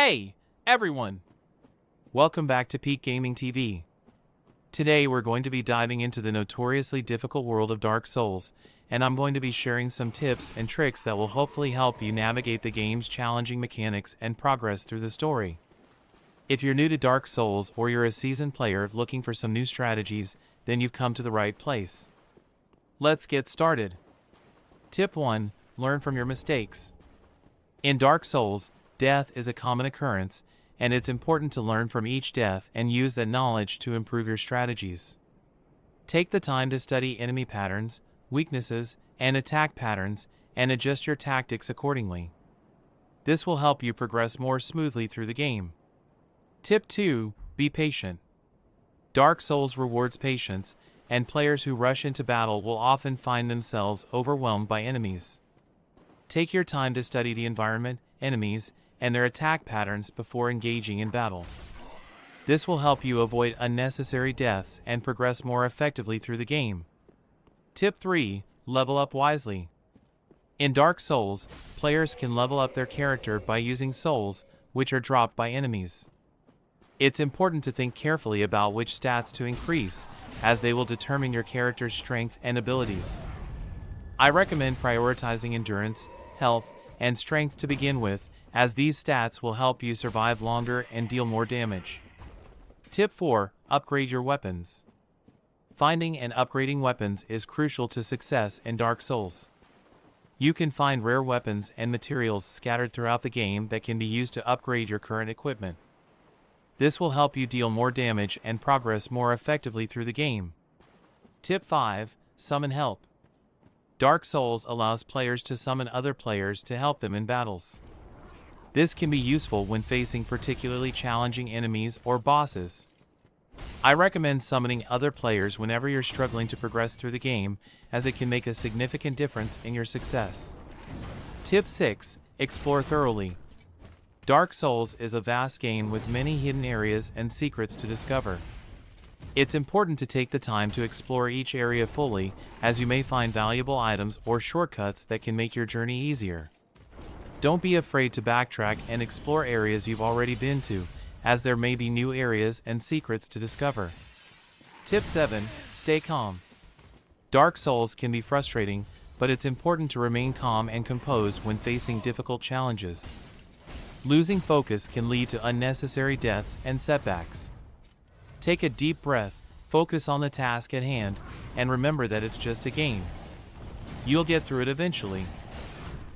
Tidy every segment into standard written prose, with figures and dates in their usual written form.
Hey, everyone! Welcome back to Peak Gaming TV. Today we're going to be diving into the notoriously difficult world of Dark Souls, and I'm going to be sharing some tips and tricks that will hopefully help you navigate the game's challenging mechanics and progress through the story. If you're new to Dark Souls or you're a seasoned player looking for some new strategies, then you've come to the right place. Let's get started. Tip 1. Learn from your mistakes. In Dark Souls, death is a common occurrence, and it's important to learn from each death and use that knowledge to improve your strategies. Take the time to study enemy patterns, weaknesses, and attack patterns, and adjust your tactics accordingly. This will help you progress more smoothly through the game. Tip 2. Be patient. Dark Souls rewards patience, and players who rush into battle will often find themselves overwhelmed by enemies. Take your time to study the environment, enemies, and their attack patterns before engaging in battle. This will help you avoid unnecessary deaths and progress more effectively through the game. Tip 3. Level up wisely. In Dark Souls, players can level up their character by using souls, which are dropped by enemies. It's important to think carefully about which stats to increase, as they will determine your character's strength and abilities. I recommend prioritizing endurance, health, and strength to begin with, as these stats will help you survive longer and deal more damage. Tip 4. Upgrade your weapons. Finding and upgrading weapons is crucial to success in Dark Souls. You can find rare weapons and materials scattered throughout the game that can be used to upgrade your current equipment. This will help you deal more damage and progress more effectively through the game. Tip 5. Summon help. Dark Souls allows players to summon other players to help them in battles. This can be useful when facing particularly challenging enemies or bosses. I recommend summoning other players whenever you're struggling to progress through the game, as it can make a significant difference in your success. Tip 6. Explore thoroughly. Dark Souls is a vast game with many hidden areas and secrets to discover. It's important to take the time to explore each area fully, as you may find valuable items or shortcuts that can make your journey easier. Don't be afraid to backtrack and explore areas you've already been to, as there may be new areas and secrets to discover. Tip 7. Stay calm. Dark Souls can be frustrating, but it's important to remain calm and composed when facing difficult challenges. Losing focus can lead to unnecessary deaths and setbacks. Take a deep breath, focus on the task at hand, and remember that it's just a game. You'll get through it eventually.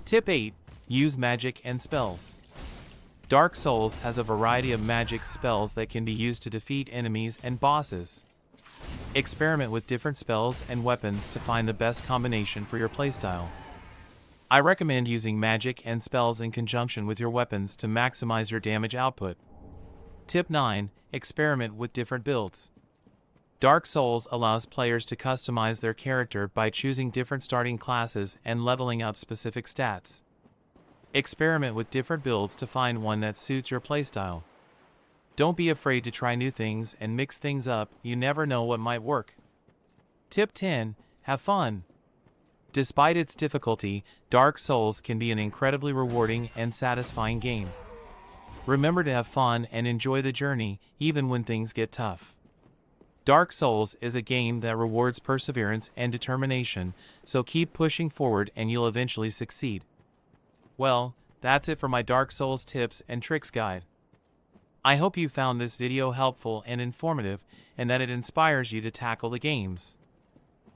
Tip 8. Use magic and spells. Dark Souls has a variety of magic spells that can be used to defeat enemies and bosses. Experiment with different spells and weapons to find the best combination for your playstyle. I recommend using magic and spells in conjunction with your weapons to maximize your damage output. Tip 9. Experiment with different builds. Dark Souls allows players to customize their character by choosing different starting classes and leveling up specific stats. Experiment with different builds to find one that suits your playstyle. Don't be afraid to try new things and mix things up, you never know what might work. Tip 10. Have fun. Despite its difficulty, Dark Souls can be an incredibly rewarding and satisfying game. Remember to have fun and enjoy the journey, even when things get tough. Dark Souls is a game that rewards perseverance and determination, so keep pushing forward and you'll eventually succeed. Well, that's it for my Dark Souls tips and tricks guide. I hope you found this video helpful and informative, and that it inspires you to tackle the games.